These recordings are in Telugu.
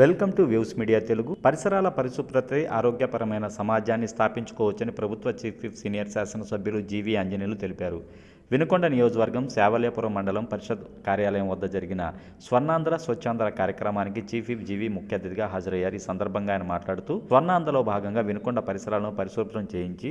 Welcome to views media Telugu. పరిసరాల పరిశుభ్రతే ఆరోగ్యపరమైన సమాజాన్ని స్థాపించుకోవచ్చని ప్రభుత్వ చీఫ్ విప్ సీనియర్ శాసనసభ్యులు జీవీ ఆంజనేయులు తెలిపారు. వినుకొండ నియోజకవర్గం శావల్యాపురం మండలం పరిషత్ కార్యాలయం వద్ద జరిగిన స్వర్ణాంధ్ర స్వచ్ఛాంధ్ర కార్యక్రమానికి చీఫ్ విప్ జీవీ ముఖ్య అతిథిగా హాజరయ్యారు. ఈ సందర్భంగా ఆయన మాట్లాడుతూ స్వర్ణాంధ్రలో భాగంగా వినుకొండ పరిసరాలను పరిశుభ్రం చేయించి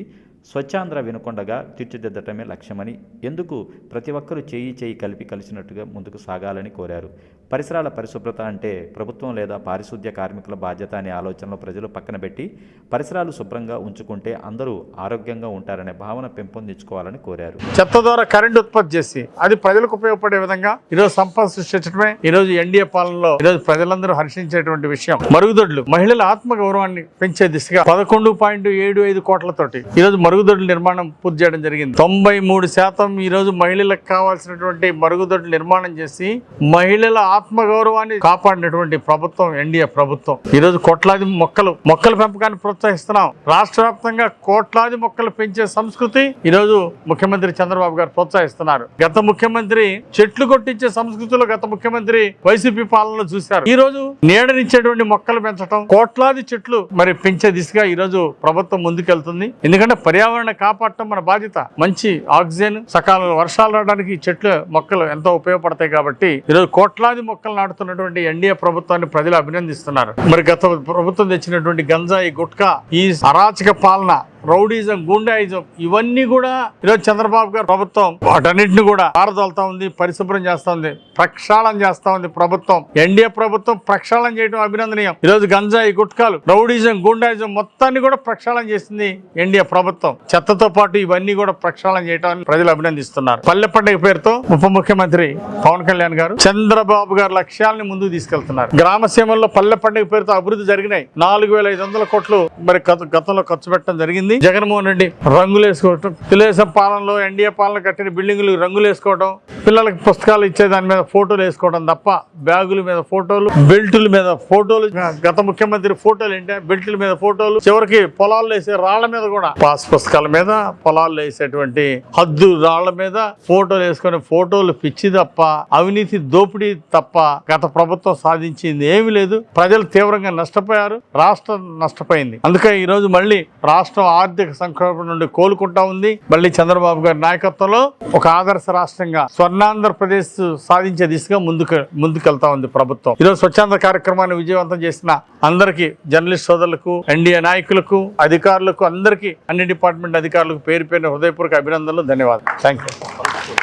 స్వచ్ఛాంధ్ర వినుకొండగా తీర్చిదిద్దటమే లక్ష్యమని, ఎందుకు ప్రతి ఒక్కరూ చేయి కలిపి కలిసినట్టుగా ముందుకు సాగాలని కోరారు. పరిసరాల పరిశుభ్రత అంటే ప్రభుత్వం లేదా పారిశుద్ధ్య కార్మికుల బాధ్యత అనే ఆలోచనలో ప్రజలు పక్కన పెట్టి పరిసరాలు శుభ్రంగా ఉంచుకుంటే అందరూ ఆరోగ్యంగా ఉంటారనే భావన పెంపొందించుకోవాలని కోరారు. చెత్త ద్వారా కరెంట్ ఉత్పత్తి చేసి అది ప్రజలకు ఉపయోగపడే విధంగా ఈరోజు సంపద సృష్టించడమే ఈరోజు ఎన్డీఏ పాలనలో ఈరోజు ప్రజలందరూ హర్షించేటువంటి విషయం. మరుగుదొడ్లు మహిళల ఆత్మగౌరవాన్ని పెంచే దిశగా 11.75 కోట్లతోటి ఈరోజు మరుగుదొడ్ల నిర్మాణం పూర్తి చేయడం జరిగింది. 93% ఈరోజు మహిళలకు కావాల్సినటువంటి మరుగుదొడ్లు నిర్మాణం చేసి మహిళల ఆత్మగౌరవాన్ని కాపాడినటువంటి ప్రభుత్వం ఎన్డీఏ ప్రభుత్వం. ఈరోజు కోట్లాది మొక్కల పెంపకాన్ని ప్రోత్సహిస్తున్నాం. రాష్ట్ర వ్యాప్తంగా కోట్లాది మొక్కలు పెంచే సంస్కృతి ఈరోజు ముఖ్యమంత్రి చంద్రబాబు గారు ప్రోత్సహిస్తున్నారు. గత ముఖ్యమంత్రి చెట్లు కొట్టించే సంస్కృతిలో గత ముఖ్యమంత్రి వైసీపీ పాలనలో చూశారు. ఈ రోజు నీడనిచ్చేటువంటి మొక్కలు పెంచడం, కోట్లాది చెట్లు మరి పెంచే దిశగా ఈ రోజు ప్రభుత్వం ముందుకెళ్తుంది. ఎందుకంటే పర్యావరణ కాపాడటం మన బాధ్యత. మంచి ఆక్సిజన్, సకాలంలో వర్షాలు రావడానికి చెట్లు మొక్కలు ఎంతో ఉపయోగపడతాయి. కాబట్టి ఈరోజు కోట్లాది మొక్కలు నాటుతున్నటువంటి ఎన్డీఏ ప్రభుత్వాన్ని ప్రజలు అభినందిస్తున్నారు. మరి గత ప్రభుత్వం తెచ్చినటువంటి గంజాయి, గుట్కా, ఈ అరాచక పాలన, రౌడీజం, గుండాయిజం ఇవన్నీ కూడా ఈరోజు చంద్రబాబు గారు ప్రభుత్వం వాటన్నింటినీ కూడా ఆరదోలుతా ఉంది, పరిశుభ్రం చేస్తా ఉంది, ప్రక్షాళన చేస్తా ఉంది ప్రభుత్వం. ఎన్డీఏ ప్రభుత్వం ప్రక్షాళన చేయడం అభినందనీయం. ఈరోజు గంజాయి, గుట్కాలు, రౌడీజం, గుండాయిజం మొత్తాన్ని కూడా ప్రక్షాళన చేసింది ఎన్డీఏ ప్రభుత్వం. చెత్తతో పాటు ఇవన్నీ కూడా ప్రక్షాళన చేయడానికి ప్రజలు అభినందిస్తున్నారు. పల్లె పండుగ పేరుతో ఉప ముఖ్యమంత్రి పవన్ కళ్యాణ్ గారు చంద్రబాబు గారి లక్ష్యాలను ముందుకు తీసుకెళ్తున్నారు. గ్రామ సీమల్లో పల్లె పండుగ పేరుతో అభివృద్ధి జరిగినాయి. 4,500 కోట్లు మరి గతంలో ఖర్చు పెట్టడం జరిగింది. జగన్మోహన్ రెడ్డి రంగులు వేసుకోవటం, తెలుగుదేశం పాలనలో ఎన్డీఏ పాలన కట్టిన బిల్డింగులు రంగులు వేసుకోవడం, పిల్లలకి పుస్తకాలు ఇచ్చే దాని మీద ఫోటోలు వేసుకోవడం తప్ప బ్యాగుల మీద ఫోటోలు, బెల్టుల మీద ఫోటోలు, గత ముఖ్యమంత్రి ఫోటోలు ఏంటంటే బెల్టుల మీద ఫోటోలు, చివరికి పొలాల్లో వేసే రాళ్ల మీద కూడా, పాస్ పుస్తకాల మీద పొలాల్లో వేసేటువంటి హద్దు రాళ్ల మీద ఫోటోలు వేసుకునే ఫోటోలు పిచ్చి తప్ప, అవినీతి దోపిడీ తప్ప గత ప్రభుత్వం సాధించింది ఏమీ లేదు. ప్రజలు తీవ్రంగా నష్టపోయారు, రాష్ట్రం నష్టపోయింది. అందుకే ఈ రోజు మళ్ళీ రాష్ట్రం ఆర్థిక సంక్షోభం నుండి కోలుకుంటా ఉంది. మళ్ళీ చంద్రబాబు గారి నాయకత్వంలో ఒక ఆదర్శ రాష్ట్రంగా స్వర్ణాంధ్రప్రదేశ్ సాధించే దిశగా ముందుకెళ్తా ఉంది ప్రభుత్వం. ఈరోజు స్వచ్ఛాంధ్ర కార్యక్రమాన్ని విజయవంతం చేసిన అందరికీ, జర్నలిస్ట్ సోదరులకు, ఎన్డీఏ నాయకులకు, అధికారులకు, అందరికీ, అన్ని డిపార్ట్మెంట్ అధికారులకు పేరు పేరున హృదయపూర్వక అభినందనలు, ధన్యవాదాలు. Thank you.